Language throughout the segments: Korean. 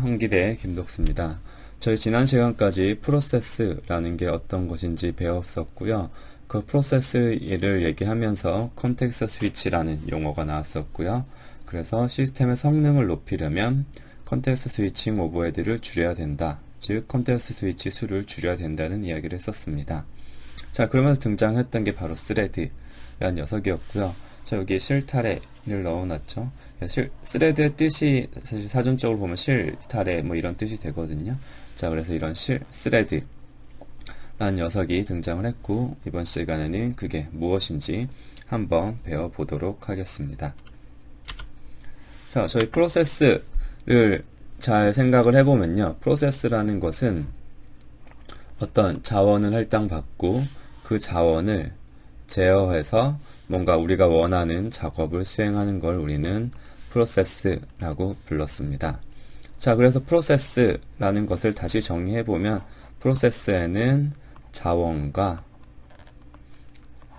한기대 김덕수입니다. 저희 지난 시간까지 프로세스라는 게 어떤 것인지 배웠었고요. 그 프로세스를 얘기하면서 컨텍스트 스위치라는 용어가 나왔었고요. 그래서 시스템의 성능을 높이려면 컨텍스트 스위칭 오버헤드를 줄여야 된다. 즉 컨텍스트 스위치 수를 줄여야 된다는 이야기를 했었습니다. 자, 그러면서 등장했던 게 바로 스레드라는 녀석이었고요. 자, 여기 실타래를 넣어놨죠. 스레드의 뜻이 사실 사전적으로 보면 실타래 뭐 이런 뜻이 되거든요. 자, 그래서 이런 스레드라는 녀석이 등장을 했고, 이번 시간에는 그게 무엇인지 한번 배워보도록 하겠습니다. 자, 저희 프로세스를 잘 생각을 해보면요. 프로세스라는 것은 어떤 자원을 할당받고 그 자원을 제어해서 뭔가 우리가 원하는 작업을 수행하는 걸 우리는 프로세스라고 불렀습니다. 자, 그래서 프로세스라는 것을 다시 정리해보면 프로세스에는 자원과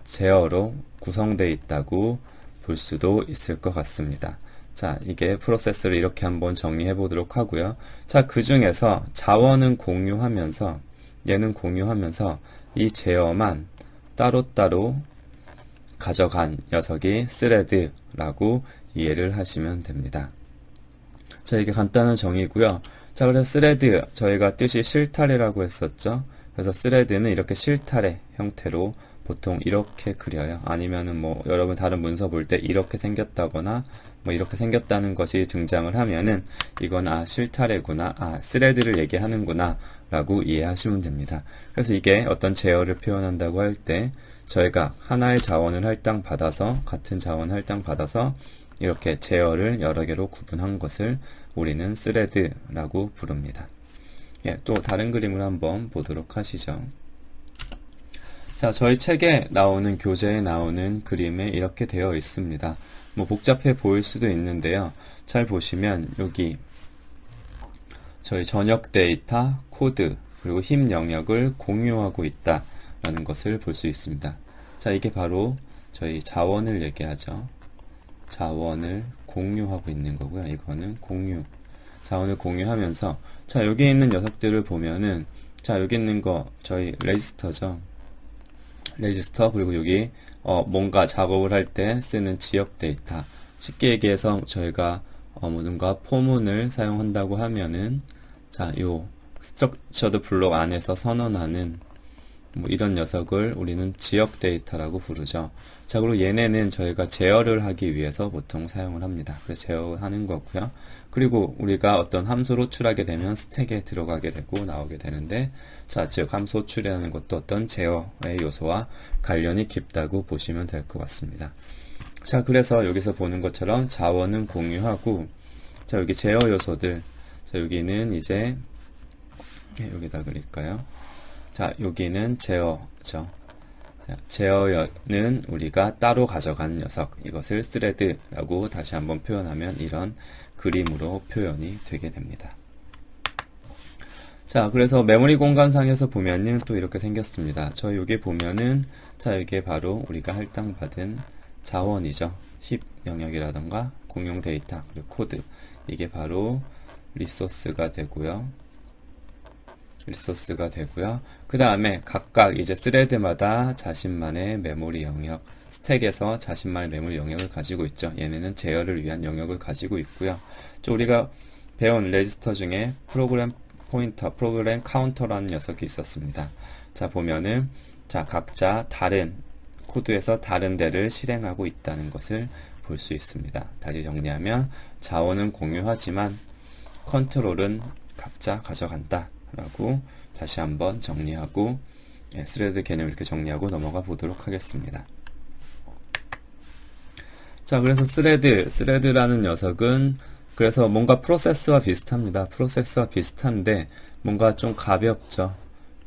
제어로 구성되어 있다고 볼 수도 있을 것 같습니다. 자, 이게 프로세스를 이렇게 한번 정리해 보도록 하고요. 자, 그 중에서 자원은 공유하면서 얘는 공유하면서 이 제어만 따로따로 가져간 녀석이 스레드라고 이해를 하시면 됩니다. 자, 이게 간단한 정의고요. 자, 그래서 스레드, 저희가 뜻이 실타래라고 했었죠. 그래서 스레드는 이렇게 실타래 형태로 보통 이렇게 그려요. 아니면은 뭐 여러분 다른 문서 볼 때 이렇게 생겼다거나 뭐 이렇게 생겼다는 것이 등장을 하면은 이건 실타래구나, 스레드를 얘기하는구나 라고 이해하시면 됩니다. 그래서 이게 어떤 제어를 표현한다고 할 때 저희가 하나의 자원을 할당받아서 같은 자원을 할당받아서 이렇게 제어를 여러 개로 구분한 것을 우리는 스레드라고 부릅니다. 예, 또 다른 그림을 한번 보도록 하시죠. 자, 저희 책에 나오는 교재에 나오는 그림에 이렇게 되어 있습니다. 뭐 복잡해 보일 수도 있는데요. 잘 보시면 여기 저희 전역 데이터, 코드, 그리고 힘 영역을 공유하고 있다라는 것을 볼 수 있습니다. 자, 이게 바로 저희 자원을 얘기하죠. 자원을 공유하고 있는 거고요. 이거는 공유. 자원을 공유하면서 자, 여기 있는 녀석들을 보면은 자, 여기 있는 거 저희 레지스터죠. 레지스터, 그리고 여기 뭔가 작업을 할 때 쓰는 지역 데이터. 쉽게 얘기해서 저희가 뭔가 포문을 사용한다고 하면은 자, 요 스트럭처드 블록 안에서 선언하는 뭐 이런 녀석을 우리는 지역 데이터라고 부르죠. 자, 그리고 얘네는 저희가 제어를 하기 위해서 보통 사용을 합니다. 그래서 제어하는 거고요. 그리고 우리가 어떤 함수를 호출하게 되면 스택에 들어가게 되고 나오게 되는데, 자, 즉 함수 호출이라는 것도 어떤 제어의 요소와 관련이 깊다고 보시면 될 것 같습니다. 자, 그래서 여기서 보는 것처럼 자원은 공유하고, 자, 여기 제어 요소들, 자, 여기는 이제 여기다 그릴까요? 자, 여기는 제어죠. 제어는 우리가 따로 가져간 녀석, 이것을 스레드라고 다시 한번 표현하면 이런 그림으로 표현이 되게 됩니다. 자, 그래서 메모리 공간상에서 보면은 또 이렇게 생겼습니다. 저 여기 보면은 자, 이게 바로 우리가 할당받은 자원이죠. 힙 영역이라던가 공용 데이터, 그리고 코드, 이게 바로 리소스가 되고요. 그 다음에 각각 이제 스레드마다 자신만의 메모리 영역, 스택에서 자신만의 메모리 영역을 가지고 있죠. 얘네는 제어를 위한 영역을 가지고 있고요. 또 우리가 배운 레지스터 중에 프로그램 포인터, 프로그램 카운터라는 녀석이 있었습니다. 자, 보면은 자, 각자 다른 코드에서 다른 데를 실행하고 있다는 것을 볼 수 있습니다. 다시 정리하면 자원은 공유하지만 컨트롤은 각자 가져간다 라고 다시 한번 정리하고, 스레드 개념을 이렇게 정리하고 넘어가 보도록 하겠습니다. 자, 그래서 스레드라는 녀석은 그래서 뭔가 프로세스와 비슷합니다. 프로세스와 비슷한데 뭔가 좀 가볍죠.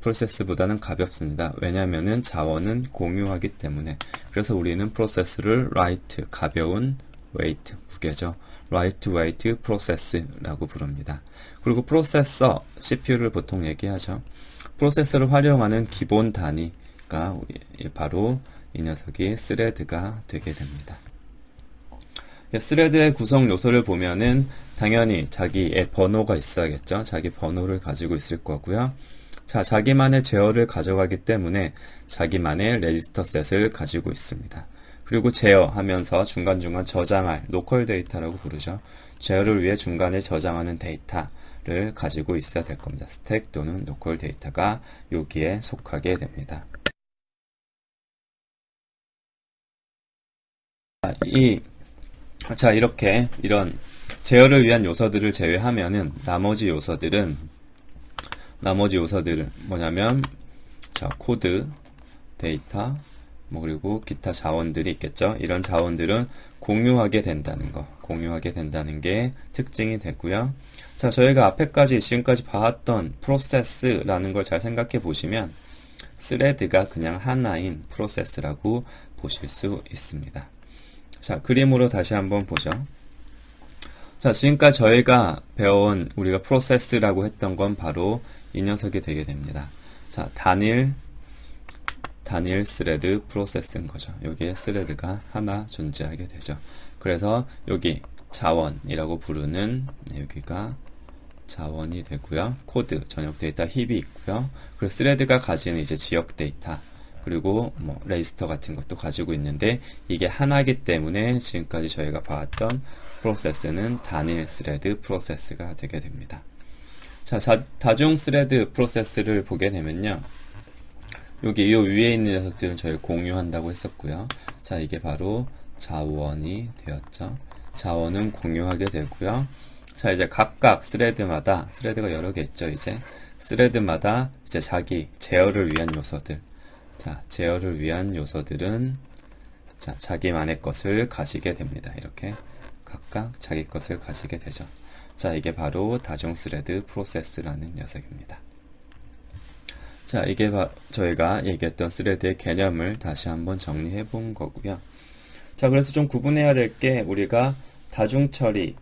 프로세스보다는 가볍습니다. 왜냐하면은 자원은 공유하기 때문에. 그래서 우리는 프로세스를 라이트, 가벼운, 웨이트, 무게죠. 라이트 웨이트 프로세스라고 부릅니다. 그리고 프로세서, CPU를 보통 얘기하죠. 프로세서를 활용하는 기본 단위가 바로 이 녀석이 스레드가 되게 됩니다. 스레드의 구성 요소를 보면은 당연히 자기의 번호가 있어야겠죠. 자기 번호를 가지고 있을 거고요. 자, 자기만의 제어를 가져가기 때문에 자기만의 레지스터 셋을 가지고 있습니다. 그리고 제어하면서 중간중간 저장할 로컬 데이터라고 부르죠. 제어를 위해 중간에 저장하는 데이터를 가지고 있어야 될 겁니다. 스택 또는 로컬 데이터가 여기에 속하게 됩니다. 이렇게 이런 제어를 위한 요소들을 제외하면은 나머지 요소들은 뭐냐면 자, 코드, 데이터, 그리고 기타 자원들이 있겠죠. 이런 자원들은 공유하게 된다는 게 특징이 되고요. 자, 저희가 지금까지 봐왔던 프로세스라는 걸 잘 생각해 보시면 스레드가 그냥 하나인 프로세스라고 보실 수 있습니다. 자, 그림으로 다시 한번 보죠. 자, 지금까지 저희가 배워온 우리가 프로세스라고 했던 건 바로 이 녀석이 되게 됩니다. 자, 단일 스레드 프로세스인 거죠. 여기에 스레드가 하나 존재하게 되죠. 그래서 여기 자원이라고 부르는 여기가 자원이 되고요. 코드, 전역 데이터 힙이 있고요. 그리고 스레드가 가지는 이제 지역 데이터, 그리고 레지스터 같은 것도 가지고 있는데 이게 하나이기 때문에 지금까지 저희가 봐왔던 프로세스는 단일 스레드 프로세스가 되게 됩니다. 자, 다중 스레드 프로세스를 보게 되면요. 여기 이 위에 있는 녀석들은 저희 공유한다고 했었고요. 자, 이게 바로 자원이 되었죠. 자원은 공유하게 되고요. 자, 이제 각각 스레드가 여러 개 있죠. 이제 스레드마다 이제 자기 제어를 위한 요소들. 자, 제어를 위한 요소들은 자, 자기만의 것을 가지게 됩니다. 이렇게 각각 자기 것을 가지게 되죠. 자, 이게 바로 다중 스레드 프로세스라는 녀석입니다. 자, 이게 저희가 얘기했던 스레드의 개념을 다시 한번 정리해 본 거고요. 자, 그래서 좀 구분해야 될 게 우리가 다중 처리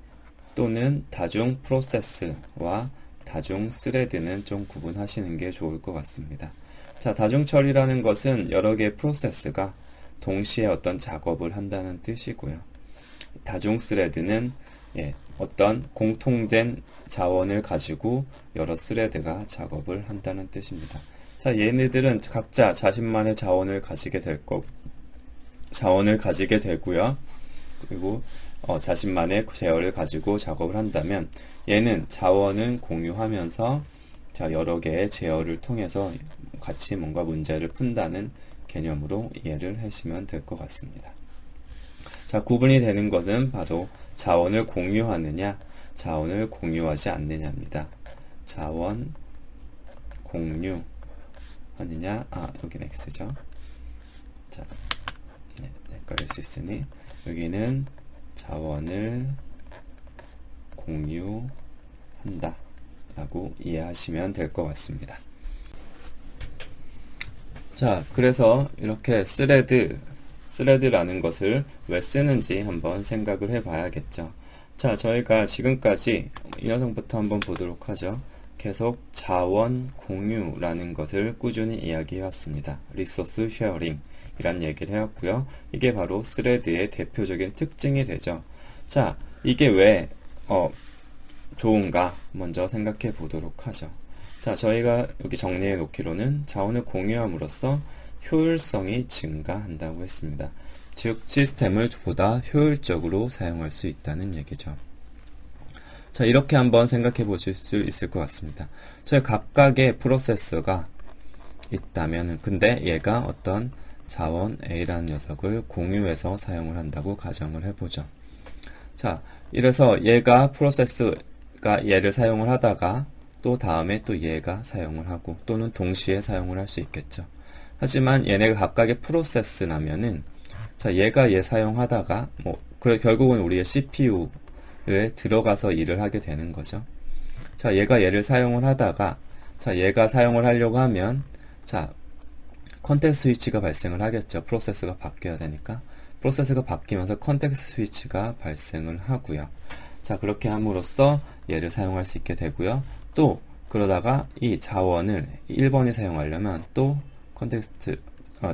또는 다중 프로세스와 다중 스레드는 좀 구분하시는 게 좋을 것 같습니다. 자, 다중 처리라는 것은 여러 개의 프로세스가 동시에 어떤 작업을 한다는 뜻이고요. 다중 스레드는 어떤 공통된 자원을 가지고 여러 스레드가 작업을 한다는 뜻입니다. 자, 얘네들은 각자 자신만의 자원을 가지게 되고요. 그리고 자신만의 제어를 가지고 작업을 한다면 얘는 자원은 공유하면서 자, 여러 개의 제어를 통해서 같이 뭔가 문제를 푼다는 개념으로 이해를 하시면 될 것 같습니다. 자, 구분이 되는 것은 바로 자원을 공유하느냐, 자원을 공유하지 않느냐입니다. 자원 공유하느냐, 여기는 X죠. 자, 헷갈릴 수 있으니 여기는 자원을 공유한다 라고 이해하시면 될 것 같습니다. 자, 그래서 이렇게 스레드라는 것을 왜 쓰는지 한번 생각을 해 봐야겠죠. 자, 저희가 지금까지 이 녀석부터 한번 보도록 하죠. 계속 자원 공유라는 것을 꾸준히 이야기해 왔습니다. 리소스 쉐어링 이란 얘기를 해왔고요. 이게 바로 스레드의 대표적인 특징이 되죠. 자, 이게 왜 좋은가 먼저 생각해 보도록 하죠. 자, 저희가 여기 정리해 놓기로는 자원을 공유함으로써 효율성이 증가한다고 했습니다. 즉, 시스템을 보다 효율적으로 사용할 수 있다는 얘기죠. 자, 이렇게 한번 생각해 보실 수 있을 것 같습니다. 저희 각각의 프로세서가 있다면, 근데 얘가 어떤 자원 A라는 녀석을 공유해서 사용을 한다고 가정을 해보죠. 자, 이래서 프로세스가 얘를 사용을 하다가 또 다음에 또 얘가 사용을 하고 또는 동시에 사용을 할 수 있겠죠. 하지만 얘네가 각각의 프로세스라면은 자, 얘가 얘 사용하다가 결국은 우리의 CPU에 들어가서 일을 하게 되는 거죠. 자, 얘가 얘를 사용을 하다가 자, 얘가 사용을 하려고 하면 자, 컨텍스트 스위치가 발생을 하겠죠. 프로세스가 바뀌어야 되니까. 프로세스가 바뀌면서 컨텍스트 스위치가 발생을 하고요. 자, 그렇게 함으로써 얘를 사용할 수 있게 되고요. 또 그러다가 이 자원을 1번이 사용하려면 또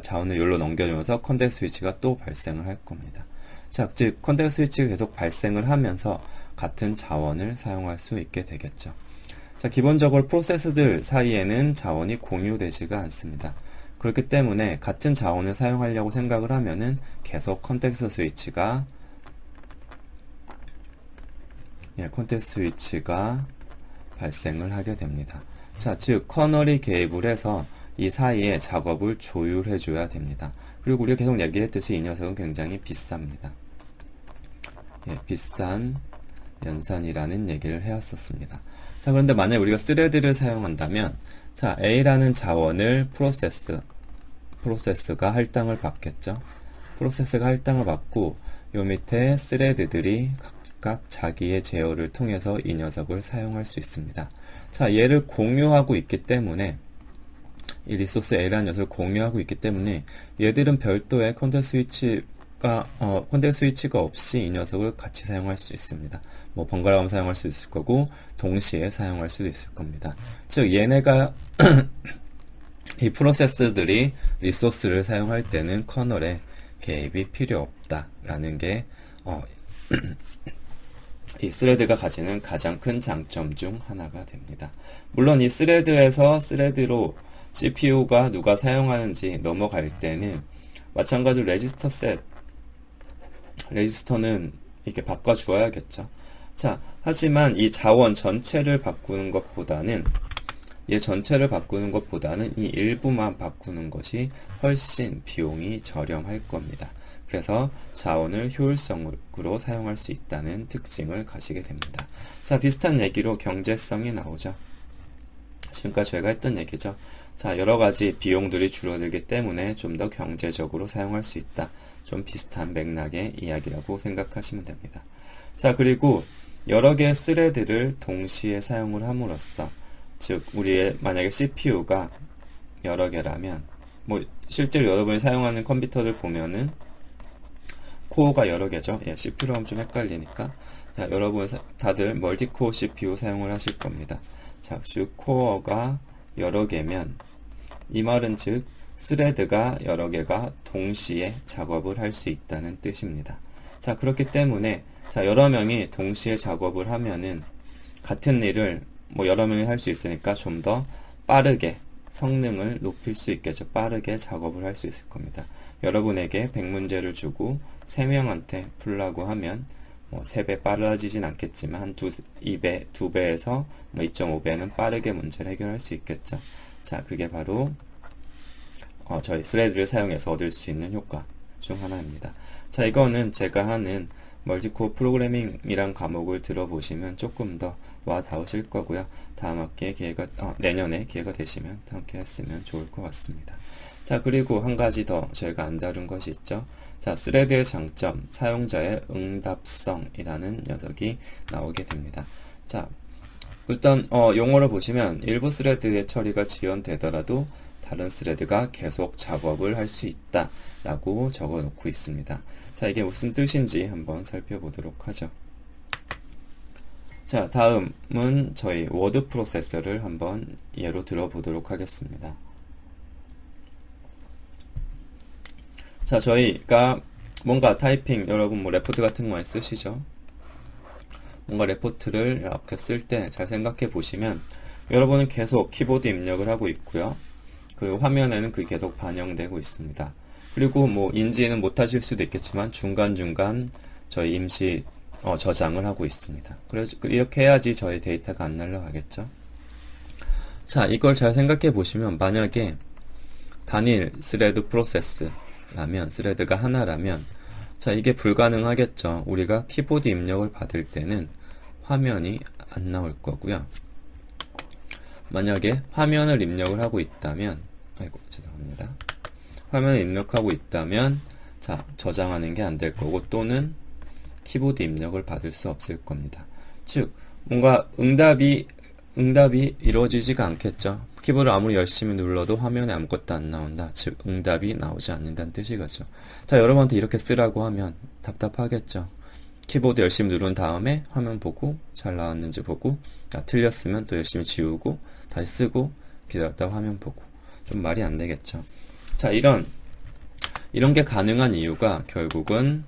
자원을 여기로 넘겨주면서 컨텍스트 스위치가 또 발생을 할 겁니다. 자, 즉 컨텍스트 스위치가 계속 발생을 하면서 같은 자원을 사용할 수 있게 되겠죠. 자, 기본적으로 프로세스들 사이에는 자원이 공유되지가 않습니다. 그렇기 때문에 같은 자원을 사용하려고 생각을 하면은 계속 컨텍스트 스위치가 발생을 하게 됩니다. 자, 즉 커널이 개입을 해서 이 사이에 작업을 조율해 줘야 됩니다. 그리고 우리가 계속 얘기했듯이 이 녀석은 굉장히 비쌉니다. 비싼 연산이라는 얘기를 해왔었습니다. 자, 그런데 만약 우리가 스레드를 사용한다면, 자, A라는 자원을 프로세스가 할당을 받겠죠. 프로세스가 할당을 받고 요 밑에 스레드들이 각각 자기의 제어를 통해서 이 녀석을 사용할 수 있습니다. 자, 얘를 공유하고 있기 때문에 이 리소스 A라는 녀석을 공유하고 있기 때문에 얘들은 별도의 컨텍스트 스위치가 없이 이 녀석을 같이 사용할 수 있습니다. 뭐 번갈아 가면서 사용할 수 있을 거고 동시에 사용할 수도 있을 겁니다. 즉 얘네가 이 프로세스들이 리소스를 사용할 때는 커널에 개입이 필요 없다라는 게 이 스레드가 가지는 가장 큰 장점 중 하나가 됩니다. 물론 이 스레드에서 스레드로 CPU가 누가 사용하는지 넘어갈 때는 마찬가지로 레지스터는 이렇게 바꿔주어야겠죠. 자, 하지만 이 자원 전체를 바꾸는 것보다는 이 일부만 바꾸는 것이 훨씬 비용이 저렴할 겁니다. 그래서 자원을 효율적으로 사용할 수 있다는 특징을 가지게 됩니다. 자, 비슷한 얘기로 경제성이 나오죠. 지금까지 저희가 했던 얘기죠. 자, 여러가지 비용들이 줄어들기 때문에 좀 더 경제적으로 사용할 수 있다. 좀 비슷한 맥락의 이야기라고 생각하시면 됩니다. 자, 그리고 여러 개의 스레드를 동시에 사용을 함으로써, 즉 우리의 만약에 CPU가 여러 개라면, 뭐 실제로 여러분이 사용하는 컴퓨터들 보면은 코어가 여러 개죠. CPU로 하면 좀 헷갈리니까. 자, 여러분 다들 멀티코어 CPU 사용을 하실 겁니다. 자, 즉 코어가 여러 개면 이 말은 즉 스레드가 여러 개가 동시에 작업을 할 수 있다는 뜻입니다. 자, 그렇기 때문에 자, 여러 명이 동시에 작업을 하면은 같은 일을 뭐 여러 명이 할 수 있으니까 좀 더 빠르게 성능을 높일 수 있겠죠. 빠르게 작업을 할 수 있을 겁니다. 여러분에게 100문제를 주고 3명한테 풀라고 하면 뭐 3배 빨라지진 않겠지만 한 2배에서 뭐 2.5배는 빠르게 문제를 해결할 수 있겠죠. 자, 그게 바로 저희 스레드를 사용해서 얻을 수 있는 효과 중 하나입니다. 자, 이거는 제가 하는 멀티코어 프로그래밍이란 과목을 들어보시면 조금 더 와 닿으실 거고요. 다음 학기에 내년에 기회가 되시면 함께 했으면 좋을 것 같습니다. 자, 그리고 한 가지 더 저희가 안 다룬 것이 있죠. 자, 스레드의 장점, 사용자의 응답성이라는 녀석이 나오게 됩니다. 자, 일단 용어를 보시면 일부 스레드의 처리가 지연되더라도 다른 스레드가 계속 작업을 할 수 있다 라고 적어 놓고 있습니다. 자, 이게 무슨 뜻인지 한번 살펴보도록 하죠. 자, 다음은 저희 워드 프로세서를 한번 예로 들어보도록 하겠습니다. 자, 저희가 뭔가 타이핑, 여러분 뭐 레포트 같은 거 많이 쓰시죠? 뭔가 레포트를 이렇게 쓸 때 잘 생각해 보시면 여러분은 계속 키보드 입력을 하고 있고요. 그리고 화면에는 그게 계속 반영되고 있습니다. 그리고 뭐 인지는 못 하실 수도 있겠지만 중간중간 저희 임시 저장을 하고 있습니다. 그래서 이렇게 해야지 저희 데이터가 안 날라가겠죠. 자, 이걸 잘 생각해 보시면 만약에 단일 스레드 프로세스라면, 스레드가 하나라면, 자, 이게 불가능하겠죠. 우리가 키보드 입력을 받을 때는 화면이 안 나올 거고요. 만약에 화면을 입력을 하고 있다면, 죄송합니다. 화면을 입력하고 있다면, 자, 저장하는 게 안 될 거고, 또는 키보드 입력을 받을 수 없을 겁니다. 즉, 뭔가 응답이 이루어지지가 않겠죠. 키보드를 아무리 열심히 눌러도 화면에 아무것도 안 나온다. 즉, 응답이 나오지 않는다는 뜻이겠죠. 자, 여러분한테 이렇게 쓰라고 하면 답답하겠죠. 키보드 열심히 누른 다음에 화면 보고 잘 나왔는지 보고, 틀렸으면 또 열심히 지우고 다시 쓰고 기다렸다가 화면 보고, 좀 말이 안 되겠죠. 자, 이런 게 가능한 이유가 결국은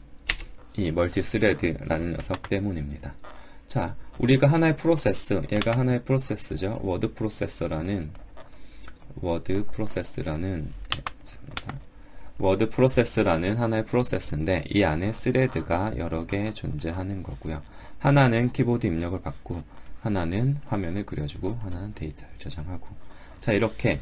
이 멀티스레드라는 녀석 때문입니다. 자, 우리가 하나의 프로세스, 얘가 하나의 프로세스죠. 워드 프로세스라는 하나의 프로세스인데 이 안에 스레드가 여러 개 존재하는 거고요. 하나는 키보드 입력을 받고, 하나는 화면을 그려주고, 하나는 데이터를 저장하고. 자, 이렇게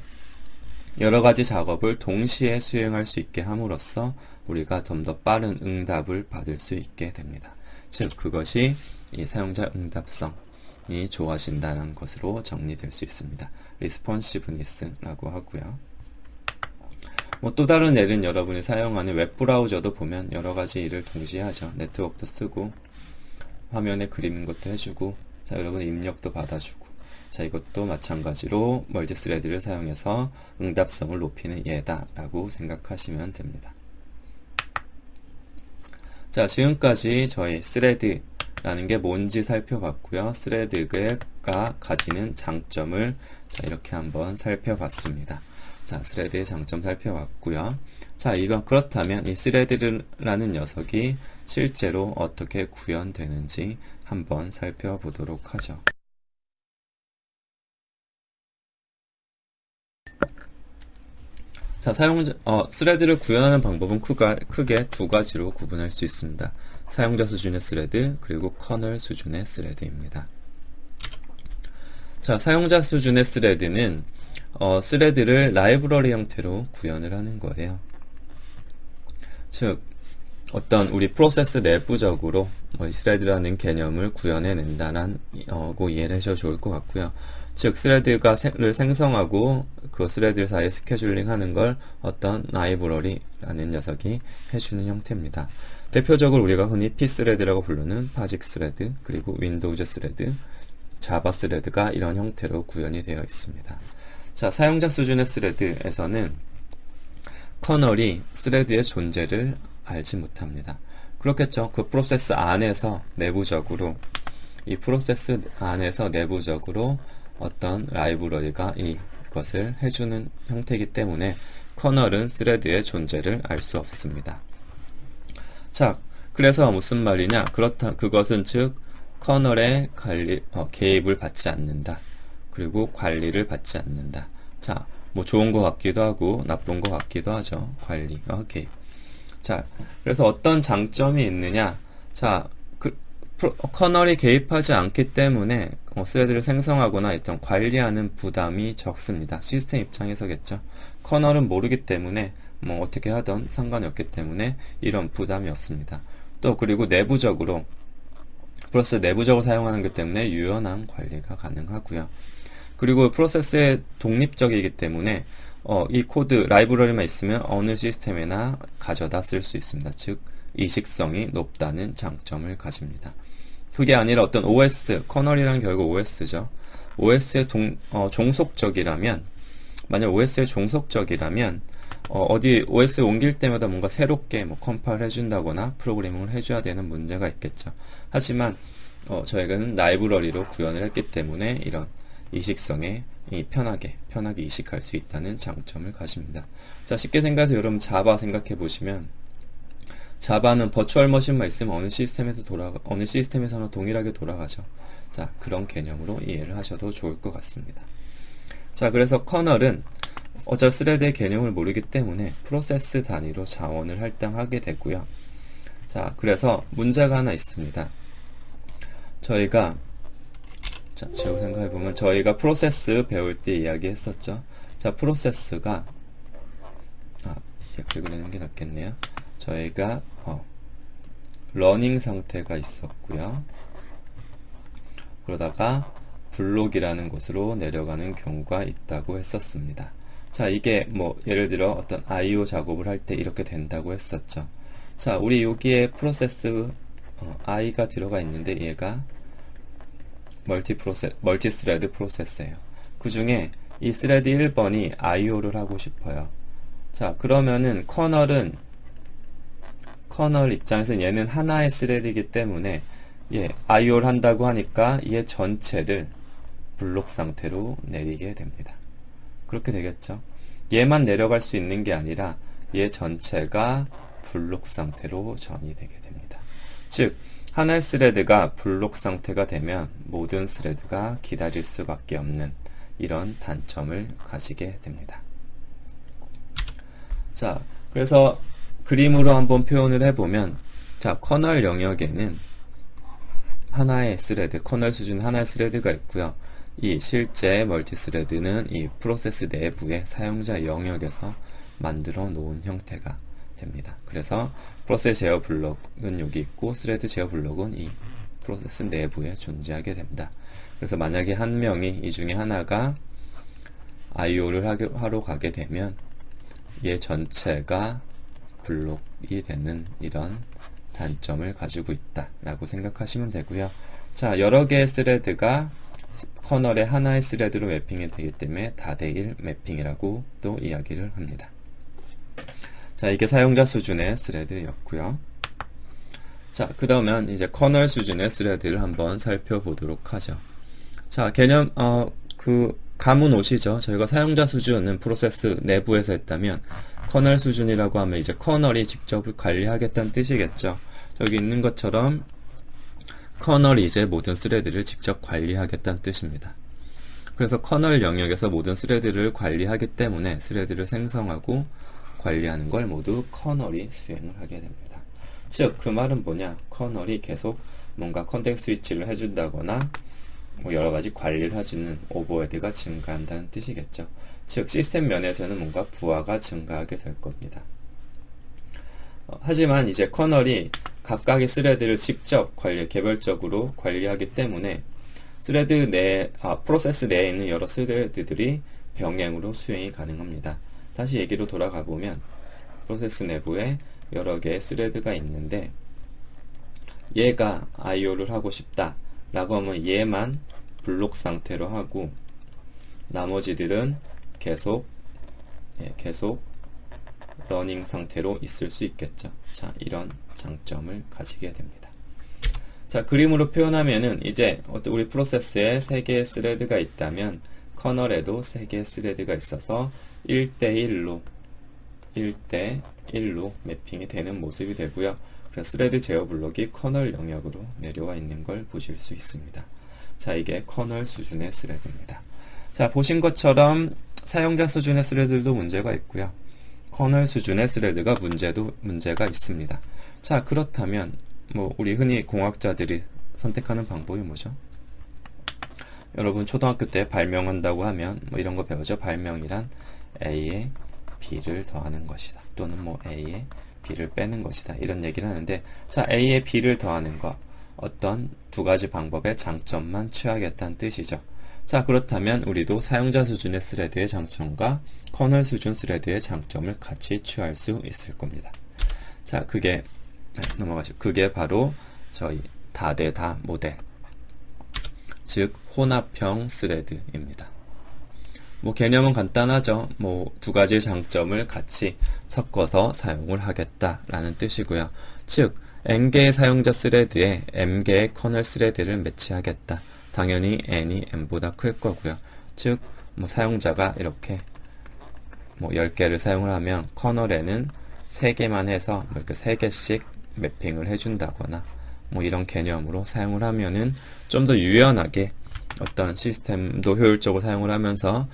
여러 가지 작업을 동시에 수행할 수 있게 함으로써 우리가 좀 더 빠른 응답을 받을 수 있게 됩니다. 즉, 그것이 이 사용자 응답성이 좋아진다는 것으로 정리될 수 있습니다. 리스폰시브니스라고 하고요. 또 다른 예는 여러분이 사용하는 웹브라우저도 보면 여러 가지 일을 동시에 하죠. 네트워크도 쓰고, 화면에 그리는 것도 해주고, 자, 여러분 입력도 받아주고. 자, 이것도 마찬가지로 멀티스레드를 사용해서 응답성을 높이는 예다라고 생각하시면 됩니다. 자, 지금까지 저희 스레드라는 게 뭔지 살펴봤고요. 스레드가 가지는 장점을 자, 이렇게 한번 살펴봤습니다. 자, 스레드의 장점 살펴봤고요. 자, 그렇다면 이 스레드라는 녀석이 실제로 어떻게 구현되는지 한번 살펴보도록 하죠. 자, 스레드를 구현하는 방법은 크게 두 가지로 구분할 수 있습니다. 사용자 수준의 스레드, 그리고 커널 수준의 스레드입니다. 자, 사용자 수준의 스레드는 스레드를 라이브러리 형태로 구현을 하는 거예요. 즉, 어떤 우리 프로세스 내부적으로 스레드라는 개념을 구현해낸다는 고 이해를 하셔도 좋을 것 같고요. 즉, 스레드를 생성하고 그 스레드 사이에 스케줄링 하는 걸 어떤 라이브러리라는 녀석이 해주는 형태입니다. 대표적으로 우리가 흔히 P스레드라고 부르는 파직 스레드, 그리고 윈도우즈 스레드, 자바 스레드가 이런 형태로 구현이 되어 있습니다. 자, 사용자 수준의 스레드에서는 커널이 스레드의 존재를 알지 못합니다. 그렇겠죠. 그 프로세스 안에서 내부적으로 어떤 라이브러리가 이것을 해주는 형태이기 때문에 커널은 스레드의 존재를 알 수 없습니다. 자, 그래서 무슨 말이냐? 그것은 즉 커널의 개입을 받지 않는다. 그리고 관리를 받지 않는다. 자, 좋은 것 같기도 하고 나쁜 것 같기도 하죠. 관리와 개입. 자, 그래서 어떤 장점이 있느냐? 자, 커널이 개입하지 않기 때문에 스레드를 생성하거나 일단 관리하는 부담이 적습니다. 시스템 입장에서겠죠. 커널은 모르기 때문에 어떻게 하든 상관이 없기 때문에 이런 부담이 없습니다. 또 그리고 프로세스 내부적으로 사용하는 것 때문에 유연한 관리가 가능하고요. 그리고 프로세스의 독립적이기 때문에 이 코드 라이브러리만 있으면 어느 시스템에나 가져다 쓸 수 있습니다. 즉 이식성이 높다는 장점을 가집니다. 그게 아니라 어떤 OS, 커널이란 결국 OS죠. OS의 종속적이라면, 만약 OS의 종속적이라면 어디 OS에 옮길 때마다 뭔가 새롭게 컴파일 해준다거나 프로그래밍을 해줘야 되는 문제가 있겠죠. 하지만 저희는 라이브러리로 구현을 했기 때문에 이런 이식성에 편하게 이식할 수 있다는 장점을 가집니다. 자, 쉽게 생각해서 여러분 자바 생각해 보시면, 자바는 버추얼 머신만 있으면 어느 시스템에서나 동일하게 돌아가죠. 자, 그런 개념으로 이해를 하셔도 좋을 것 같습니다. 자, 그래서 커널은 어차피 스레드의 개념을 모르기 때문에 프로세스 단위로 자원을 할당하게 되고요. 자, 그래서 문제가 하나 있습니다. 지금 생각해보면 저희가 프로세스 배울 때 이야기했었죠. 자, 프로세스가 이렇게 그리는 게 낫겠네요. 저희가 러닝 상태가 있었고요. 그러다가 블록이라는 곳으로 내려가는 경우가 있다고 했었습니다. 자, 이게 예를 들어 어떤 IO 작업을 할 때 이렇게 된다고 했었죠. 자, 우리 여기에 프로세스 I가 들어가 있는데 얘가 멀티스레드 프로세스예요. 그 중에 이 스레드 1번이 IO를 하고 싶어요. 자, 그러면은 커널 입장에서는 얘는 하나의 스레드이기 때문에 IO를 한다고 하니까 얘 전체를 블록 상태로 내리게 됩니다. 그렇게 되겠죠. 얘만 내려갈 수 있는 게 아니라 얘 전체가 블록 상태로 전이 되게 됩니다. 즉 하나의 스레드가 블록 상태가 되면 모든 스레드가 기다릴 수밖에 없는 이런 단점을 가지게 됩니다. 자, 그래서 그림으로 한번 표현을 해보면, 자, 커널 영역에는 하나의 스레드, 커널 수준 하나의 스레드가 있고요. 이 실제 멀티스레드는 이 프로세스 내부의 사용자 영역에서 만들어 놓은 형태가 됩니다. 그래서 프로세스 제어 블록은 여기 있고 스레드 제어 블록은 이 프로세스 내부에 존재하게 된다. 그래서 만약에 한 명이 이 중에 하나가 IO를 하러 가게 되면 얘 전체가 블록이 되는 이런 단점을 가지고 있다 라고 생각하시면 되고요. 자, 여러 개의 스레드가 커널의 하나의 스레드로 매핑이 되기 때문에 다대1 매핑이라고 또 이야기를 합니다. 자, 이게 사용자 수준의 스레드였고요. 자, 그 다음은 이제 커널 수준의 스레드를 한번 살펴보도록 하죠. 자, 개념 감은 오시죠? 저희가 사용자 수준은 프로세스 내부에서 했다면 커널 수준이라고 하면 이제 커널이 직접 관리하겠다는 뜻이겠죠. 여기 있는 것처럼 커널이 이제 모든 스레드를 직접 관리하겠다는 뜻입니다. 그래서 커널 영역에서 모든 스레드를 관리하기 때문에 스레드를 생성하고 관리하는 걸 모두 커널이 수행을 하게 됩니다. 즉, 그 말은 뭐냐? 커널이 계속 뭔가 컨텍스트 스위치를 해준다거나 뭐 여러가지 관리를 해주는 오버헤드가 증가한다는 뜻이겠죠. 즉, 시스템 면에서는 뭔가 부하가 증가하게 될 겁니다. 하지만 이제 커널이 각각의 스레드를 직접 개별적으로 관리하기 때문에 프로세스 내에 있는 여러 스레드들이 병행으로 수행이 가능합니다. 다시 얘기로 돌아가 보면 프로세스 내부에 여러 개의 스레드가 있는데 얘가 IO를 하고 싶다 라고 하면 얘만 블록 상태로 하고 나머지들은 계속 러닝 상태로 있을 수 있겠죠. 자, 이런 장점을 가지게 됩니다. 자, 그림으로 표현하면은 이제 우리 프로세스에 3개의 스레드가 있다면 커널에도 3개의 스레드가 있어서 1대1로 매핑이 되는 모습이 되고요. 그래서 스레드 제어 블록이 커널 영역으로 내려와 있는 걸 보실 수 있습니다. 자, 이게 커널 수준의 스레드입니다. 자, 보신 것처럼 사용자 수준의 스레드도 문제가 있고요. 커널 수준의 스레드가 문제가 있습니다. 자, 그렇다면 뭐 우리 흔히 공학자들이 선택하는 방법이 뭐죠? 여러분 초등학교 때 발명한다고 하면 뭐 이런 거 배우죠. 발명이란 A에 B를 더하는 것이다. 또는 뭐 A에 B를 빼는 것이다. 이런 얘기를 하는데, 자, A에 B를 더하는 것, 어떤 두 가지 방법의 장점만 취하겠다는 뜻이죠. 자, 그렇다면 우리도 사용자 수준의 스레드의 장점과 커널 수준 스레드의 장점을 같이 취할 수 있을 겁니다. 자, 그게 바로 저희 다대다 모델, 즉 혼합형 스레드입니다. 뭐 개념은 간단하죠. 뭐 두 가지의 장점을 같이 섞어서 사용을 하겠다라는 뜻이고요. 즉 n개의 사용자 스레드에 m개의 커널 스레드를 매치하겠다. 당연히 n이 m보다 클 거고요. 즉 뭐 사용자가 이렇게 뭐 10개를 사용을 하면 커널에는 3개만 해서 뭐 이렇게 3개씩 매핑을 해준다거나 뭐 이런 개념으로 사용을 하면은 좀 더 유연하게 어떤 시스템도 효율적으로 사용을 하면서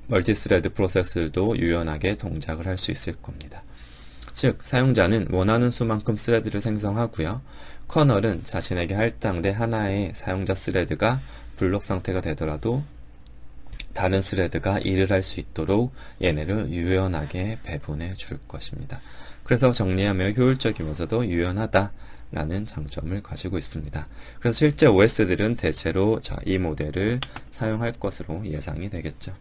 멀티스레드 프로세스도 유연하게 동작을 할 수 있을 겁니다. 즉 사용자는 원하는 수만큼 스레드를 생성하고요. 커널은 자신에게 할당된 하나의 사용자 스레드가 블록 상태가 되더라도 다른 스레드가 일을 할 수 있도록 얘네를 유연하게 배분해 줄 것입니다. 그래서 정리하면 효율적이면서도 유연하다라는 장점을 가지고 있습니다. 그래서 실제 OS들은 대체로 이 모델을 사용할 것으로 예상이 되겠죠.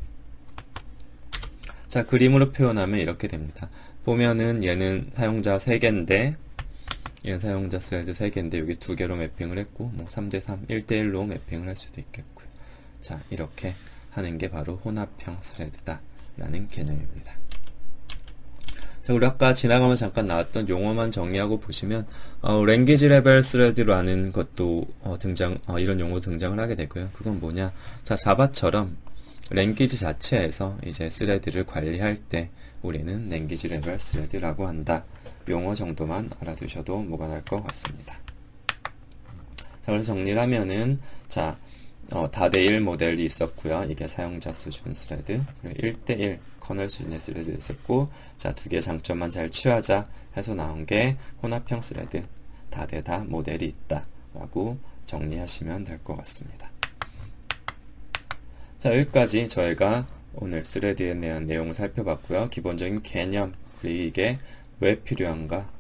자, 그림으로 표현하면 이렇게 됩니다. 보면은 얘는 사용자 3개인데 얘는 사용자 스레드 3개인데 여기 2개로 매핑을 했고 뭐 3대3, 1대1로 매핑을 할 수도 있겠고요. 자, 이렇게 하는 게 바로 혼합형 스레드다 라는 개념입니다. 자, 우리 아까 지나가면 잠깐 나왔던 용어만 정리하고 보시면 랭귀지 레벨 스레드라는 것도 이런 용어 등장을 하게 되고요. 그건 뭐냐? 자, 자바처럼 랭귀지 자체에서 이제 스레드를 관리할 때 우리는 랭귀지 레벨 스레드라고 한다 용어 정도만 알아두셔도 무관할 것 같습니다. 자, 그래서 정리를 하면은, 자, 다대1 모델이 있었고요. 이게 사용자 수준 스레드, 그리고 1대1 커널 수준의 스레드 있었고, 자, 두 개의 장점만 잘 취하자 해서 나온 게 혼합형 스레드, 다대다 모델이 있다 라고 정리하시면 될 것 같습니다. 자, 여기까지 저희가 오늘 스레드에 대한 내용을 살펴봤고요. 기본적인 개념, 그리고 이게 왜 필요한가,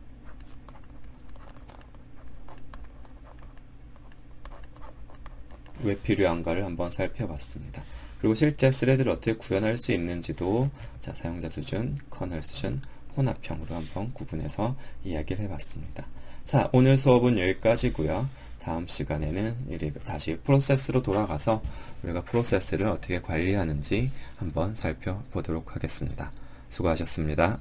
왜 필요한가를 한번 살펴봤습니다. 그리고 실제 스레드를 어떻게 구현할 수 있는지도, 자, 사용자 수준, 커널 수준, 혼합형으로 한번 구분해서 이야기를 해봤습니다. 자, 오늘 수업은 여기까지고요. 다음 시간에는 다시 프로세스로 돌아가서 우리가 프로세스를 어떻게 관리하는지 한번 살펴보도록 하겠습니다. 수고하셨습니다.